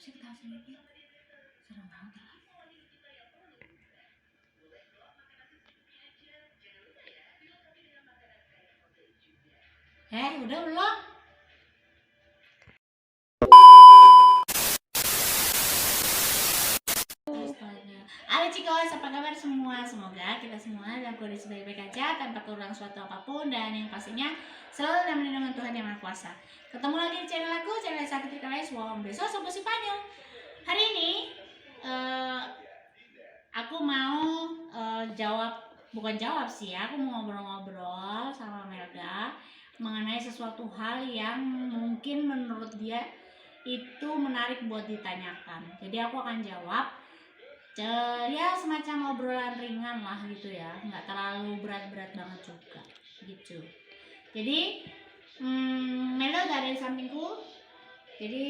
Sih ketawa sendiri. Serem banget lah. Udah belum? Halo Cikos, apa kabar semua? Semoga kita semua dalam kondisi baik-baik aja tanpa kurang suatu apapun, dan yang pastinya selalu dalam lindungan Tuhan Yang Maha Kuasa. Ketemu lagi di channel aku, channel Sakit Kalian Wong Besok Sopo Sipanyol. Hari ini aku mau bukan jawab sih ya, aku mau ngobrol-ngobrol sama Melda mengenai sesuatu hal yang mungkin menurut dia itu menarik buat ditanyakan. Jadi aku akan jawab ya semacam obrolan ringan lah gitu ya, nggak terlalu berat-berat banget juga gitu. Jadi Melda udah ada di sampingku, jadi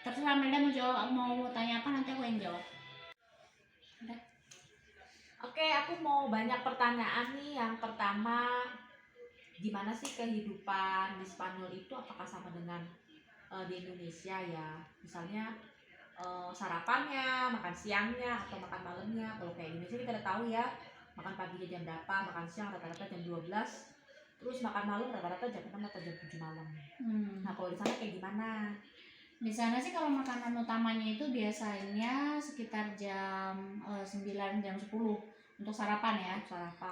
terserah Melda mau tanya apa, nanti aku yang jawab. Udah. Oke, aku mau banyak pertanyaan nih. Yang pertama, gimana sih kehidupan di Spanyol itu? Apakah sama dengan di Indonesia ya? Misalnya sarapannya, makan siangnya, atau makan malamnya. Kalau kayak Indonesia kita udah tahu ya, makan paginya jam berapa, makan siang rata-rata jam 12, terus makan malam rata-rata jam 6 atau jam 7 malam. Nah, kalau di sana kayak gimana? Di sana sih kalau makanan utamanya itu biasanya sekitar jam 9 jam 10 untuk sarapan ya.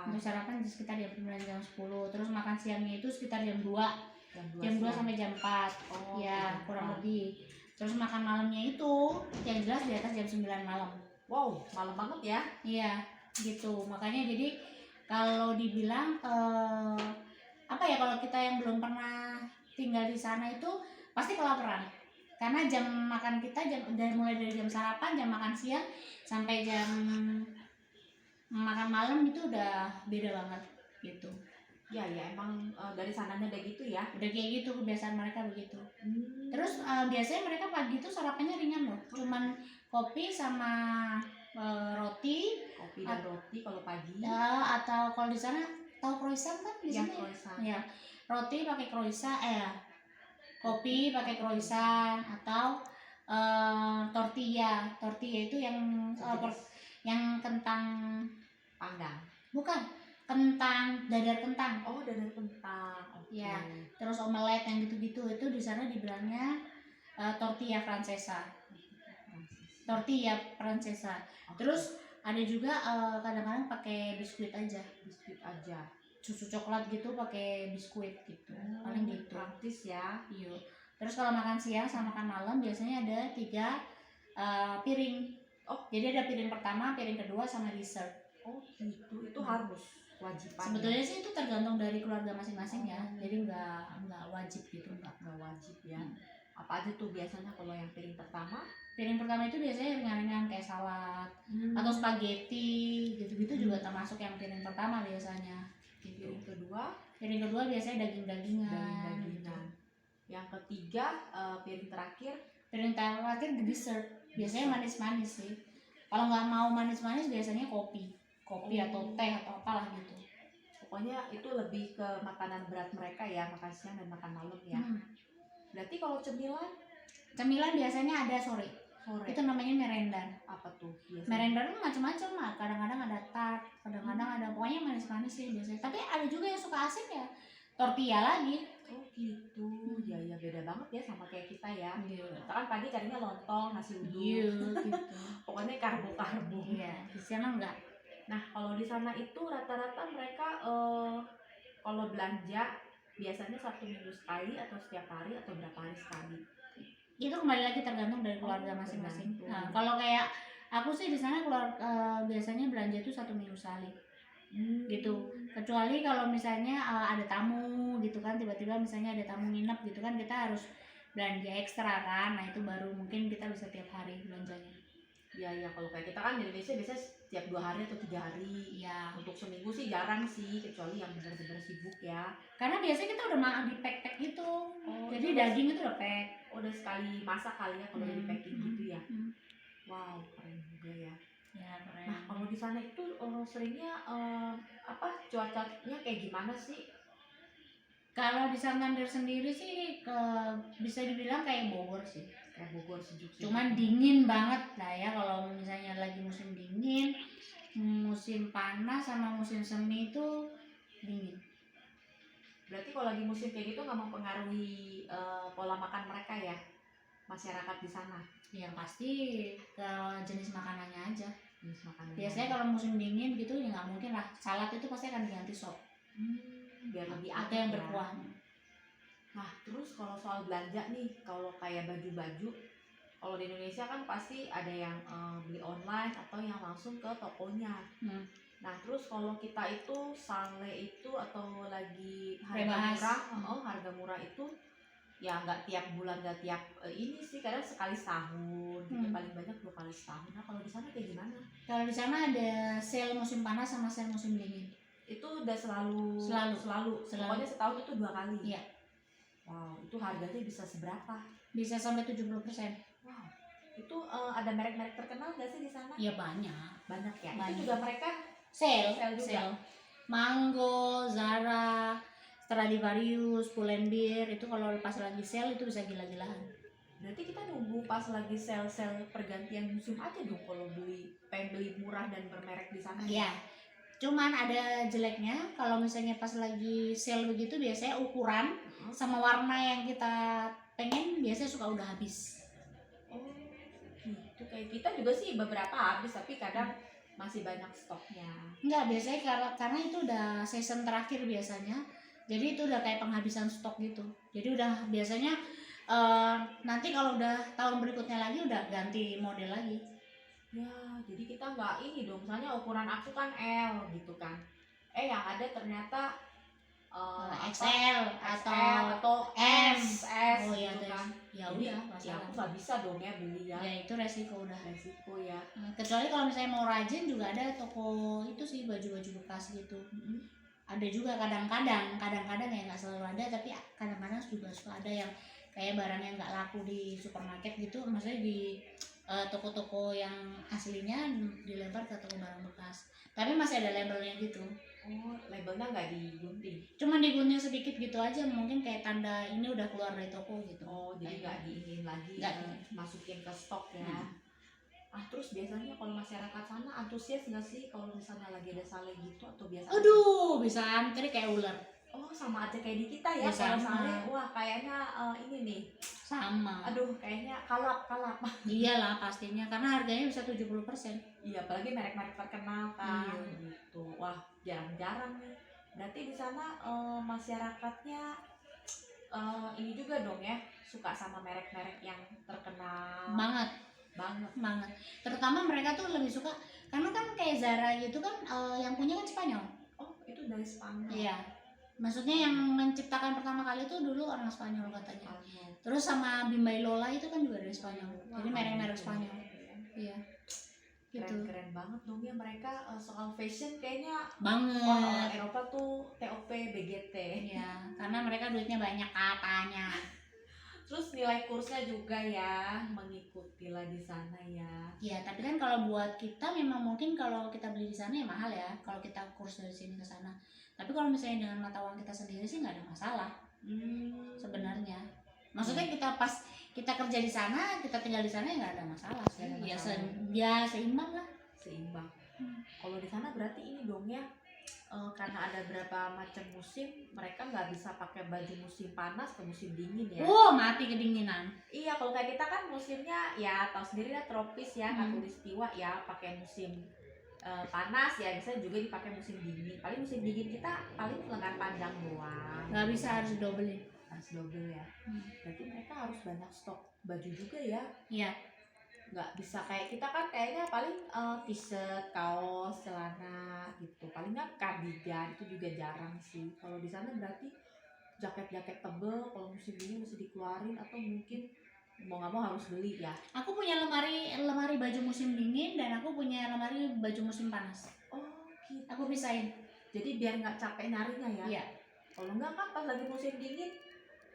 Untuk sarapan sekitar jam 9 jam 10. Terus makan siangnya itu sekitar jam 2 sampai jam 4. Ya, kurang lebih. Terus makan malamnya itu yang jelas di atas jam 9 malam. Wow, malam banget ya. Iya, gitu. Makanya jadi kalau dibilang apa ya, kalau kita yang belum pernah tinggal di sana itu pasti kelaparan. Karena jam makan kita mulai dari jam sarapan, jam makan siang sampai jam makan malam itu udah beda banget gitu. Ya emang dari sananya udah gitu ya. Udah kayak gitu kebiasaan mereka begitu. Terus biasanya mereka pagi itu sarapannya ringan loh. Cuman kopi sama roti. Kopi dan roti kalau pagi. Ya, atau kalau di sana tahu croissant kan di sana? Ya, roti pakai croissant, kopi pakai croissant, atau tortilla itu yang kentang panggang. Bukan, kentang, dadar kentang. Oh, dadar kentang. Okay. Ya, terus omelet yang gitu-gitu itu di sana dibilangnya tortilla francesa. Okay. Terus ada juga kadang-kadang pakai biskuit aja. Susu coklat gitu pakai biskuit gitu. Paling gitu. Praktis ya. Iya. Terus kalau makan siang sama makan malam biasanya ada 3 piring. Oh, jadi ada piring pertama, piring kedua, sama dessert. Oh gitu, itu harus wajiban. Sebetulnya sih itu tergantung dari keluarga masing-masing ya. Jadi nggak wajib gitu, nggak wajib ya. Apa aja tuh biasanya kalau yang piring pertama? Piring pertama itu biasanya ringan-ringan kayak salad atau spaghetti gitu-gitu juga termasuk yang piring pertama biasanya. Gitu. Piring kedua biasanya daging-dagingan. Yang ketiga piring terakhir the dessert. Biasanya manis-manis sih. Kalau nggak mau manis-manis biasanya kopi atau teh atau apalah gitu. Pokoknya itu lebih ke makanan berat mereka ya, makan siang dan makan malam ya. Berarti kalau cemilan biasanya ada sore. Itu namanya merenda. Apa tuh biasanya? Merenda tuh macam-macam lah. Kadang-kadang ada tart, kadang-kadang ada, pokoknya manis-manis sih biasanya. Tapi ada juga yang suka asin ya, tortilla lagi. Oh gitu. Ya beda banget ya sama kayak kita ya. Kita kan pagi carinya lontong, nasi uduk. Gitu. Pokoknya karbo. Iya, di sana enggak. Nah, kalau di sana itu rata-rata mereka kalau belanja biasanya 1 minggu sekali atau setiap hari atau berapa hari sekali? Itu kembali lagi tergantung dari keluarga masing-masing. Nah, kalau kayak aku sih di sana biasanya belanja itu 1 minggu sekali. Gitu. Kecuali kalau misalnya ada tamu gitu kan, tiba-tiba misalnya ada tamu nginep gitu kan, kita harus belanja ekstra kan. Nah, itu baru mungkin kita bisa tiap hari belanjanya. Ya kalau kayak kita kan di Indonesia biasanya setiap 2 hari atau 3 hari. Ya. Untuk seminggu sih jarang sih, kecuali yang benar-benar sibuk ya. Karena biasanya kita udah di pack gitu. Jadi daging itu udah pack. Udah sekali masak kali ya kalau udah di packing gitu ya. Wow, keren juga ya. Ya, keren. Nah, kalau di sana itu seringnya cuacanya kayak gimana sih? Kalau di Santander sendiri sih bisa dibilang kayak Bogor sih. Kayak Bogor sejuk. Cuman dingin banget lah ya, kalau misalnya lagi musim dingin, musim panas sama musim semi itu dingin. Berarti kalau lagi musim kayak gitu nggak mempengaruhi pola makan mereka ya, masyarakat di sana? Yang pasti ke jenis makanannya aja. Jenis makanan. Biasanya kalau musim dingin gitu ya nggak mungkin lah, salad itu pasti akan diganti sop. Biar lebih Atau adem yang ya. berkuah. Nah terus kalau soal belanja nih, kalau kayak baju-baju, kalau di Indonesia kan pasti ada yang beli online atau yang langsung ke tokonya. Nah terus kalau kita itu sale itu atau lagi harga murah itu ya nggak tiap bulan, nggak tiap ini sih, kadang sekali setahun gitu, paling banyak 2 kali setahun. Nah kalau di sana kayak gimana? Kalau di sana ada sale musim panas sama sale musim dingin. Itu udah selalu. Pokoknya setahun itu 2 kali. Iya. Wow, itu harganya bisa seberapa? Bisa sampai 70%. Wow, itu ada merek-merek terkenal nggak sih di sana? Iya banyak. Banyak ya. Banyak. Itu juga mereka sale juga. Mango, Zara, Stradivarius, Pull&Bear itu kalau pas lagi sale itu bisa gila-gilaan. Berarti kita nunggu pas lagi sale pergantian musim aja dong kalau pengen beli murah dan bermerek di sana. Iya. Cuman ada jeleknya kalau misalnya pas lagi sale begitu, biasanya ukuran sama warna yang kita pengen biasanya suka udah habis. Oh, gitu. Kayak kita juga sih beberapa habis, tapi kadang masih banyak stoknya. Enggak, biasanya karena itu udah season terakhir biasanya. Jadi itu udah kayak penghabisan stok gitu. Jadi udah biasanya nanti kalau udah tahun berikutnya lagi udah ganti model lagi. Ya, jadi kita nggak ini dong, misalnya ukuran aku kan L gitu kan. Yang ada ternyata XL atau M, S. Oh iya gitu kan. Ya udah, ya aku nggak bisa dong ya beli ya. Ya itu resiko udah. Resiko ya. Kecuali kalau misalnya mau rajin juga ada toko itu sih, baju-baju bekas gitu. Ada juga kadang-kadang ya nggak selalu ada, tapi kadang-kadang juga suka ada yang kayak barang yang nggak laku di supermarket gitu, maksudnya di toko-toko yang aslinya dilempar ke toko barang bekas, tapi masih ada labelnya gitu. Oh, labelnya nggak digunting? Cuma digunting sedikit gitu aja, mungkin kayak tanda ini udah keluar dari toko gitu. Oh, jadi nggak diingin lagi masukin ke stok ya. Terus biasanya kalau masyarakat sana antusias nggak sih kalau misalnya lagi ada sale gitu, atau biasa? Aduh, bisa antri kayak ular. Oh, sama aja kayak di kita ya. Kalau sale, wah kayaknya ini nih. Sama. Aduh, kayaknya kalap. Iyalah pastinya, karena harganya bisa 70%. Iya, apalagi merek-merek terkenal kan. Gitu. Wah, jarang-jarang nih. Berarti di sana masyarakatnya ini juga dong ya, suka sama merek-merek yang terkenal. Banget. Terutama mereka tuh lebih suka karena kan kayak Zara gitu kan, yang punya kan Spanyol. Oh, itu dari Spanyol. Iya. Maksudnya yang menciptakan pertama kali itu dulu orang Spanyol katanya. Terus sama Bimbai Lola itu kan juga dari Spanyol. Jadi merek-merek Spanyol. Iya. Gitu. Keren banget dong ya mereka soal fashion kayaknya banget. Wah, Eropa tuh TOP BGT. Iya, karena mereka duitnya banyak katanya. Terus nilai kursnya juga ya mengikuti lah di sana ya. Iya, tapi kan kalau buat kita memang mungkin kalau kita beli di sana ya mahal ya, kalau kita kurs dari sini ke sana. Tapi kalau misalnya dengan mata uang kita sendiri sih nggak ada masalah. Sebenarnya. Maksudnya kita kerja di sana, kita tinggal di sana ya nggak ada masalah sih. Ya seimbang lah. Seimbang. Kalau di sana berarti ini dong ya. Karena ada berapa macam musim, mereka nggak bisa pakai baju musim panas ke musim dingin ya. Mati kedinginan. Iya, kalau kayak kita kan musimnya ya tahu sendiri lah, tropis ya, khatulistiwa ya, pakai musim panas ya, bisa juga dipakai musim dingin. Paling musim dingin kita paling lengan panjang doang. Nggak bisa, harus double. Harus double ya. Berarti mereka harus banyak stok baju juga ya. Iya. Nggak bisa kayak kita kan kayaknya paling t-shirt, kaos, celana gitu. Paling nggak kardigan, itu juga jarang sih. Kalau di sana berarti jaket-jaket tebel kalau musim dingin mesti dikeluarin, atau mungkin mau nggak mau harus beli ya. Aku punya lemari baju musim dingin, dan aku punya lemari baju musim panas. Oh gitu. Aku pisahin. Jadi biar nggak capek nyarinya ya. Iya. Kalau nggak kan pas lagi musim dingin,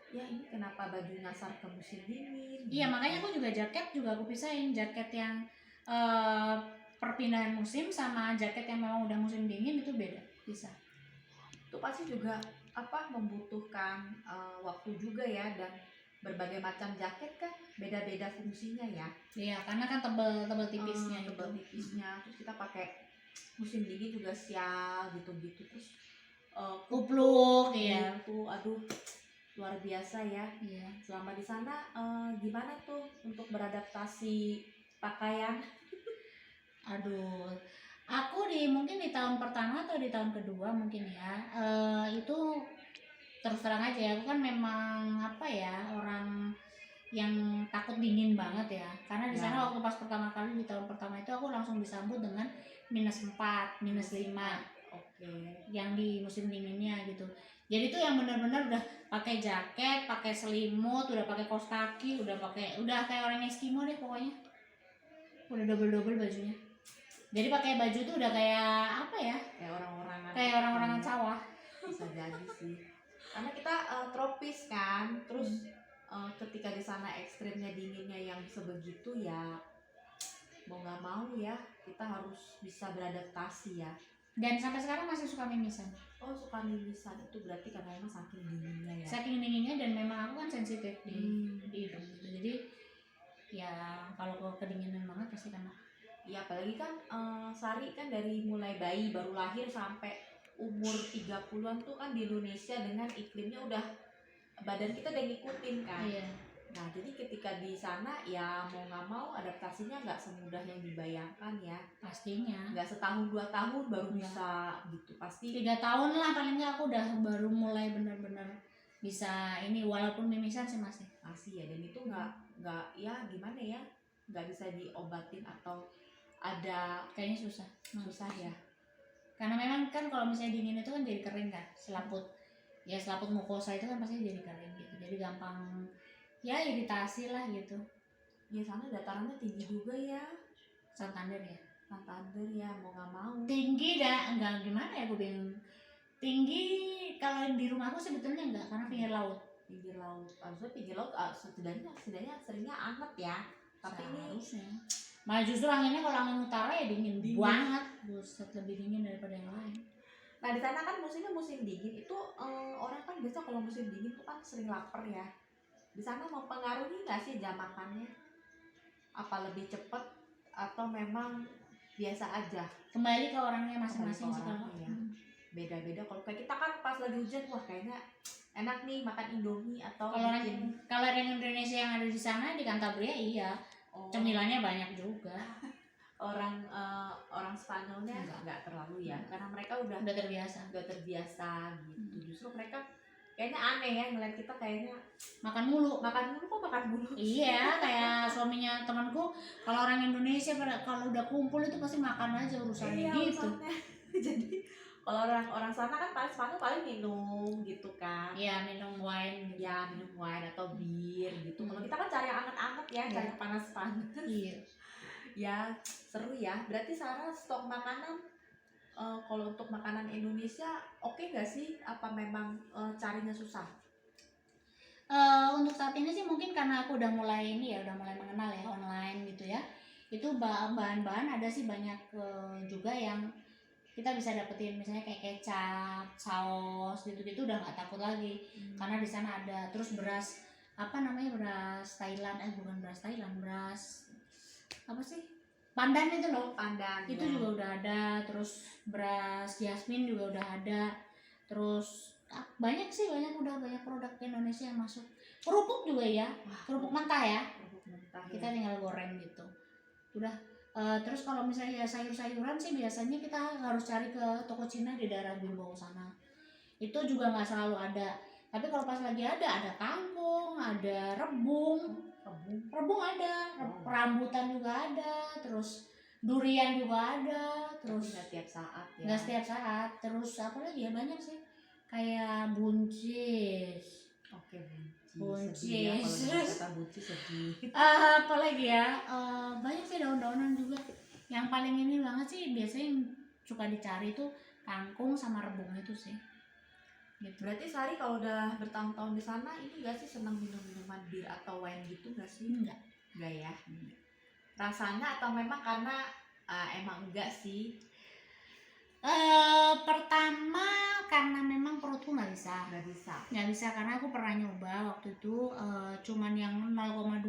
ya ini kenapa baju nyasar ke musim dingin. Iya, makanya aku juga jaket juga aku pisahin, jaket yang perpindahan musim sama jaket yang memang udah musim dingin itu beda, bisa. Itu pasti juga membutuhkan waktu juga ya, dan berbagai macam jaket kan beda-beda fungsinya ya. Iya, karena kan tebel tipisnya gitu. Tebal tipisnya, terus kita pakai musim dingin juga sial gitu-gitu, terus Kupluk ya. gitu. Aduh, luar biasa ya. Iya. Selama di sana gimana tuh untuk beradaptasi pakaian? Aduh, aku mungkin di tahun pertama atau di tahun kedua mungkin ya, itu terus terang aja ya, aku kan memang apa ya, orang yang takut dingin banget ya, karena di Ya. sana waktu pas pertama kali di tahun pertama itu aku langsung disambut dengan -4, -5 Oke. yang di musim dinginnya gitu. Jadi tuh yang benar-benar udah pakai jaket, pakai selimut, udah pakai kaos kaki, udah kayak orang Eskimo deh pokoknya. Udah double bajunya. Jadi pakai baju tuh udah kayak apa ya? Kayak orang-orangan sawah. Bisa jadi sih. Karena kita tropis kan, terus ketika di sana ekstrimnya dinginnya yang sebegitu ya, mau nggak mau ya kita harus bisa beradaptasi ya. Dan sampai sekarang masih suka mimisan. Oh, suka mimisan, itu berarti karena emang saking dinginnya ya. Saking dinginnya, dan memang aku kan sensitif di hidung gitu. Jadi ya kalau kedinginan banget pasti kena. Iya, apalagi kan Sari kan dari mulai bayi baru lahir sampai umur 30-an tuh kan di Indonesia dengan iklimnya udah badan kita udah ngikutin kan. Iya. Nah, jadi ketika di sana ya mau nggak mau adaptasinya nggak semudah yang dibayangkan ya. Pastinya. Nggak setahun 2 tahun baru Iya. bisa gitu. Pasti 3 tahun lah paling nggak aku udah baru mulai benar-benar bisa ini, walaupun mimisan sih masih ya, dan itu nggak ya gimana ya, nggak bisa diobatin atau ada kayaknya susah ya. Karena memang kan kalau misalnya dingin itu kan jadi kering kan, selaput mukosa itu kan pasti jadi kering gitu, jadi gampang ya iritasi lah gitu. Ya sana datarannya tinggi juga ya. Santander ya, mau nggak mau tinggi dah, enggak gimana ya, gue bingung. Tinggi kalau di rumahku sebetulnya enggak, karena pinggir laut. Harusnya pinggir laut setidaknya seringnya anget ya. Tapi seharusnya malah justru anginnya, kalau angin utara ya dingin banget, buset, lebih dingin daripada yang lain. Nah, di sana kan musim dingin itu orang kan biasa kalau musim dingin tuh kan sering lapar ya. Di sana mempengaruhi nggak sih jam makannya? Apa lebih cepat atau memang biasa aja? Kembali ke orangnya masing-masing sih kalau ya. Beda-beda. Kalau kayak kita kan pas lagi hujan, wah kayaknya enak nih makan Indomie atau kalau orang Indonesia yang ada di sana di Cantabria iya. Cemilannya banyak juga. Orang Spanyolnya nggak terlalu ya, karena mereka udah terbiasa gitu. Justru mereka kayaknya aneh ya ngeliat kita kayaknya makan mulu. Iya, kayak suaminya temanku, kalau orang Indonesia kalau udah kumpul itu pasti makan aja urusannya gitu. Jadi kalau orang sana kan paling Spanyol paling minum gitu kan. Iya, minum wine gitu. Ya, minum wine atau bir gitu. Kalau kita kan cari anget-anget ya, cari panas-panas. Iya. Ya, seru ya. Berarti Sarah stok makanan kalau untuk makanan Indonesia oke nggak sih? Apa memang carinya susah? Untuk saat ini sih mungkin karena aku udah mulai mengenal ya online gitu ya. Itu bahan-bahan ada sih banyak juga yang kita bisa dapetin, misalnya kayak kecap, saus gitu-gitu udah nggak takut lagi. Karena di sana ada. Terus beras beras Thailand, bukan beras Thailand, beras apa sih? Pandan itu loh. Itu ya. Juga udah ada. Terus beras jasmin juga udah ada. Terus banyak produk Indonesia yang masuk. Kerupuk juga ya. Kerupuk mentah ya. Kita tinggal goreng gitu. Udah. Terus kalau misalnya sayur-sayuran sih biasanya kita harus cari ke toko Cina di daerah Bilbao sana. Itu juga nggak selalu ada. Tapi kalau pas lagi ada kangkung, ada rebung ada, rambutan juga ada, terus durian juga ada, terus nggak tiap saat ya. Nggak setiap saat. Terus apa lagi ya, banyak sih. Kayak buncis. Oke, buncis. Kata buncis sedih. Apa lagi ya? Banyak sih daun-daunan juga. Yang paling ini banget sih biasanya yang suka dicari tuh kangkung sama rebung itu sih. Gitu. Berarti Sari kalau udah bertahun-tahun di sana ini nggak sih senang minum-minuman bir atau wine gitu nggak sih? Enggak ya. Rasanya atau memang karena emang enggak sih? Pertama karena memang perutku nggak bisa. Nggak bisa. Karena aku pernah nyoba waktu itu, cuman yang 0,2%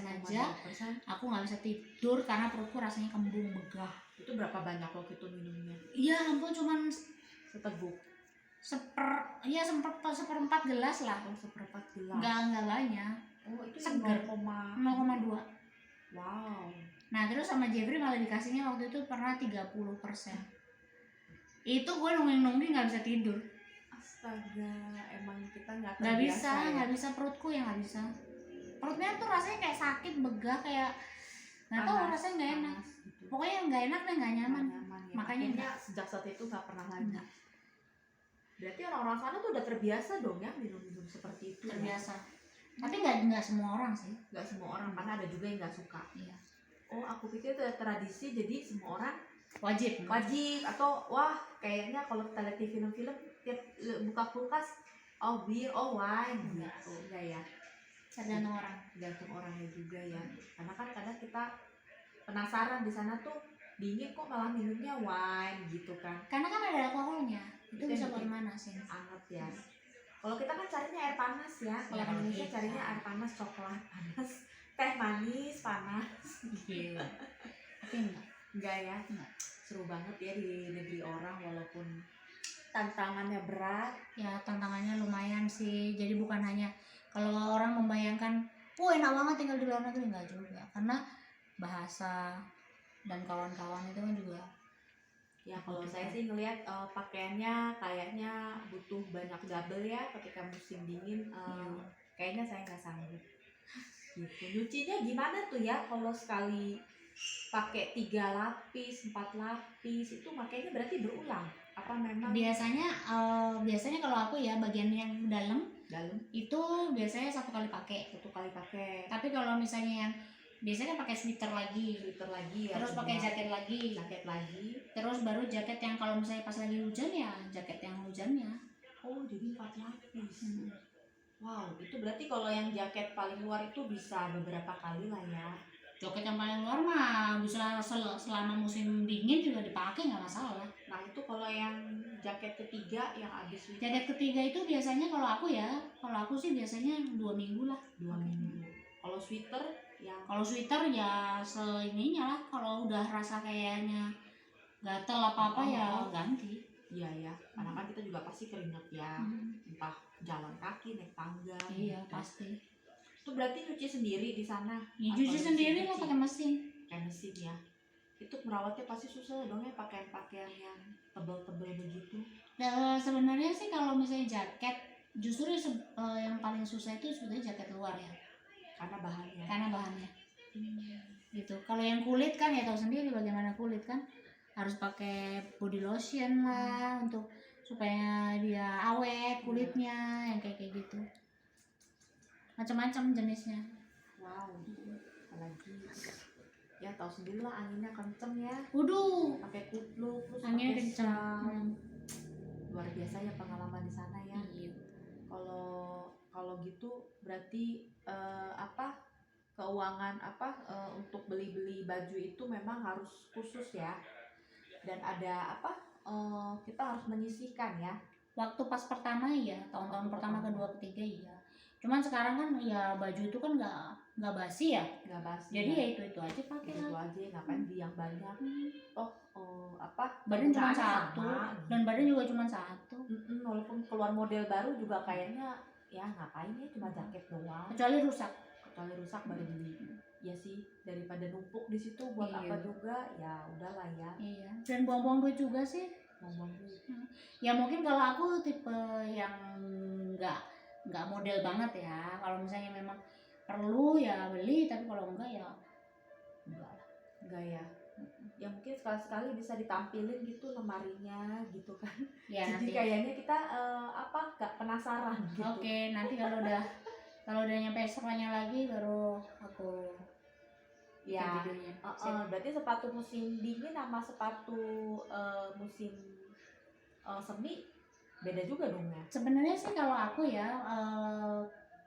aja 0,2%. aku nggak bisa tidur karena perutku rasanya kembung begah. Itu berapa banyak waktu itu minumnya? Ya ampun, cuman Seteguk. seperempat gelas lah. Oh, seperempat gelas. Nggak banyak. Oh, itu Seger. 0,2. Wow. Nah terus sama Jeffrey malah dikasihnya waktu itu pernah 30%. Itu gue nungging nggak bisa tidur. Astaga, emang kita nggak Nggak terbiasa bisa, ya? nggak bisa, perutku yang nggak bisa. Perutnya tuh rasanya kayak sakit, begah, kayak nggak tahu, Panas, rasanya nggak enak. panas gitu. Pokoknya nggak enak deh, nggak nyaman. Nggak nyaman ya. Makanya Akhirnya sejak saat itu nggak pernah lagi. Enggak. Berarti orang-orang sana tuh udah terbiasa dong ya minum-minum seperti itu. Terbiasa. Tapi nggak semua orang sih. Nggak semua orang, karena ada juga yang nggak suka. Iya. Oh, aku pikir itu tradisi, jadi semua orang Wajib. atau wah kayaknya kalau kita lihat di film-film tiap buka kulkas, oh bir, oh wine gitu. Enggak ya, Tergantung orang. tergantung orangnya juga ya. Karena kan kadang kita penasaran di sana tuh dingin kok malah minumnya wine gitu kan, Karena kan ada alkoholnya. Itu Itu bisa yang buat bikin manasin. anget ya. Kalau kita kan carinya air panas ya, kalau Ya, orang Indonesia gitu. carinya air panas, coklat panas, teh manis panas. Iya. Tapi Enggak ya. Enggak. Seru banget ya di negeri orang walaupun tantangannya berat. Ya tantangannya lumayan sih. Jadi bukan hanya kalau orang membayangkan, enak banget tinggal di luar negeri, enggak juga. Karena bahasa dan kawan-kawan itu kan juga. Ya kalau saya sih ngelihat pakaiannya kayaknya butuh banyak double ya ketika musim dingin. Iya. Kayaknya saya nggak sanggup. Gitu. Nyucinya gimana tuh ya kalau sekali pakai 3 lapis, 4 lapis itu makanya berarti berulang? Apa memang Biasanya kalau aku ya bagian yang dalam dalam itu biasanya 1 kali pakai. 1 kali pakai? Tapi kalau misalnya yang biasanya pakai sweater lagi, Ya, terus pakai jaket lagi, terus baru jaket yang kalau misalnya pas lagi hujan ya jaket yang hujannya. Oh jadi 4 lapis. Wow, itu berarti kalau yang jaket paling luar itu bisa beberapa kali lah ya. Jaket yang paling luar mah bisa selama musim dingin juga dipakai, nggak masalah. Nah itu kalau yang jaket ketiga yang habis itu Jaket ketiga itu biasanya kalau aku sih biasanya 2 minggu lah. 2 minggu. Kalau sweater yang Kalau sweater ya seininya lah, kalau udah rasa kayaknya gatel apa-apa ya ganti. iya ya, karena kan kita juga pasti keringat ya, entah jalan kaki, naik tangga. Iya gitu. pasti. Itu berarti nyuci sendiri di sana? Ya, Atau cuci mesin sendiri lah cuci? pakai mesin. Pakai mesin ya. Itu merawatnya pasti susah dong ya, pakaian-pakaian yang tebel-tebel begitu. Nah, sebenarnya sih kalau misalnya jaket, justru yang paling susah itu sebetulnya jaket luar ya. Karena bahannya. Gitu. Kalau yang kulit kan ya tahu sendiri bagaimana kulit kan, harus pakai body lotion lah untuk supaya dia awet kulitnya, yang kayak gitu. Macam-macam jenisnya. Wow. Apalagi ya tahu sendiri lah anginnya kenceng ya. Waduh, Pakai kupluk, terus anginnya pakai kencang. shawl. Luar biasa ya pengalaman di sana ya. Iya. Kalau gitu berarti keuangan untuk beli baju itu memang harus khusus ya, dan ada kita harus menyisihkan ya. Waktu pas pertama ya, tahun-tahun pertama, kedua, ketiga iya. Cuman sekarang kan ya baju itu kan nggak basi ya. Nggak basi. Jadi ya itu aja pakai itu lah. aja, ngapain beli yang banyak. Badan cuma penggunaannya satu sama, dan gitu. badan juga cuma satu. Walaupun keluar model baru juga kayaknya ya ngapain ya, cuma jaket doang. Kecuali rusak. Baru beli. Ya sih, daripada numpuk di situ buat Iya. apa juga, ya udahlah ya. Iya. Dan buang-buang duit juga sih. Ngomong duit. Ya mungkin kalau aku tipe yang nggak model banget ya. Kalau misalnya memang perlu ya beli, tapi kalau enggak ya enggak lah. Enggak ya. Ya mungkin sekali-sekali bisa ditampilin gitu lemarinya gitu kan. Ya Jadi nanti. kayaknya kita nggak penasaran gitu. Oke, nanti kalau udah nyampe sekolahnya lagi baru aku Ya. videonya. Berarti sepatu musim dingin sama sepatu musim semi beda juga dong ya. Sebenarnya sih kalau aku ya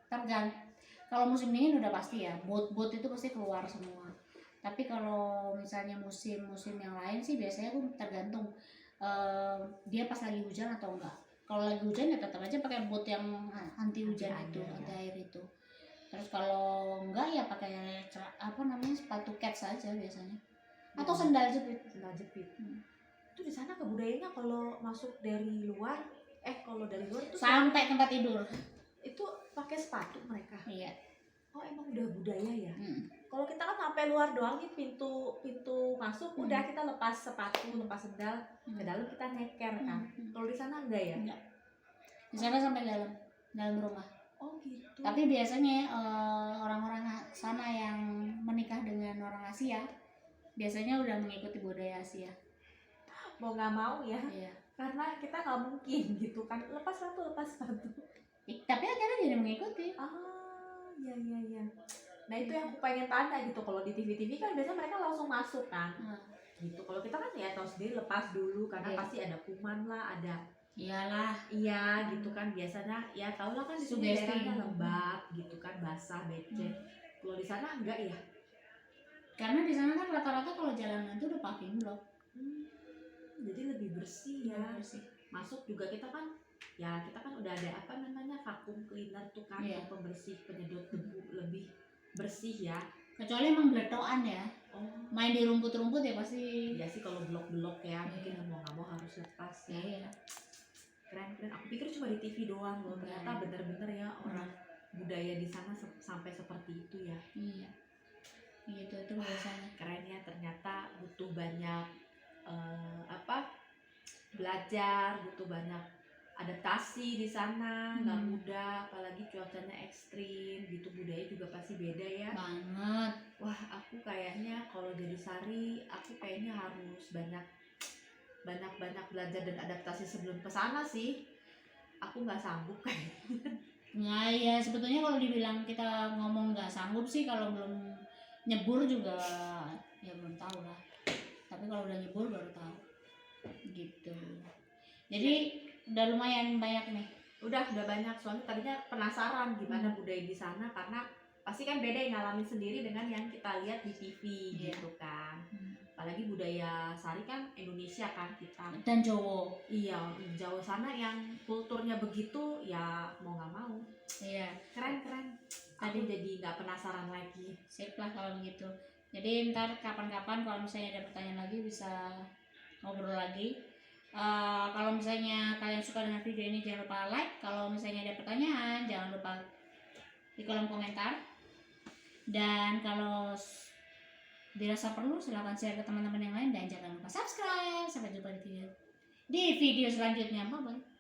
tergantung. Kalau musim dingin udah pasti ya, boot itu pasti keluar semua. Tapi kalau misalnya musim yang lain sih biasanya aku tergantung dia pas lagi hujan atau enggak. Kalau lagi hujan ya tetap aja pakai boot yang anti hujan Anti itu, air, anti ya. air itu. Terus kalau enggak ya pakai apa namanya, sepatu kets saja biasanya, atau sendal jepit. Sendal jepit. Hmm. Itu di sana kebudayaannya kalau masuk dari luar, kalau dari luar tuh Sampai tempat tidur. itu pakai sepatu mereka. Iya. Oh, emang udah budaya ya. Hmm. Kalau kita kan sampai luar doang nih, pintu masuk udah kita lepas sepatu, lepas sendal, ke dalam kita nyeker kan. Kalau di sana enggak ya? Enggak. Di sana sampai dalam rumah. Oh gitu. Tapi biasanya orang-orang sana yang menikah dengan orang Asia biasanya udah mengikuti budaya Asia. Mau nggak mau ya, Iya. karena kita nggak mungkin gitu kan, lepas sepatu. Tapi akhirnya jadi mengikuti. Iya. Nah itu yang aku pengen tanya gitu, kalau di TV kan biasanya mereka langsung masuk kan, gitu. Kalau kita kan ya tahu sendiri, lepas dulu karena Iya. pasti ada kuman lah, ada Iyalah. iya gitu kan, biasanya ya tau lah kan di sini Sugesti. daerahnya lembab gitu kan, basah, becek. Kalau di sana enggak ya? Karena di sana kan rata-rata kalau jalanan itu udah paving block. Jadi lebih bersih ya. Bersih. Masuk juga kita kan udah ada apa namanya, vacuum cleaner tuh kan, Iya. untuk pembersih, penyedot debu, lebih bersih ya. Kecuali emang beletoan ya, Oh main di rumput-rumput ya pasti. ya sih, kalau blok-blok ya Iya. mungkin mau nggak mau harus lepas ya. Iya. Keren. Aku pikir cuma di TV doang loh, Enggak. ternyata bener-bener ya orang budaya di sana sampai seperti itu ya. Iya. Gitu itu biasanya. Keren ya, ternyata butuh banyak belajar, butuh banyak adaptasi di sana, nggak mudah, apalagi cuacanya ekstrim gitu, budaya juga pasti beda ya. Banget. Wah, aku kayaknya kalau jadi Sari, aku kayaknya harus banyak belajar dan adaptasi sebelum ke sana sih. Aku nggak sanggup kayaknya. Nah ya sebetulnya kalau dibilang kita ngomong nggak sanggup sih, kalau belum nyebur juga ya belum tahu lah. Tapi kalau udah nyebur baru tahu. Gitu. Jadi udah lumayan banyak nih. Udah banyak, soalnya tadinya penasaran gimana budaya di sana, karena pasti kan beda yang ngalamin sendiri dengan yang kita lihat di TV gitu kan. Apalagi budaya Sari kan Indonesia kan kita. Dan Jawa. Iya, Jawa sana yang kulturnya begitu ya mau nggak mau. Iya. Keren. Tadi jadi nggak penasaran lagi. Sip lah kalau begitu. Jadi ntar kapan-kapan kalau misalnya ada pertanyaan lagi bisa ngobrol lagi. Kalau misalnya kalian suka dengan video ini jangan lupa like. Kalau misalnya ada pertanyaan jangan lupa di kolom komentar. Dan kalau dirasa perlu silahkan share ke teman-teman yang lain, dan jangan lupa subscribe. Sampai jumpa di video selanjutnya. Bye bye.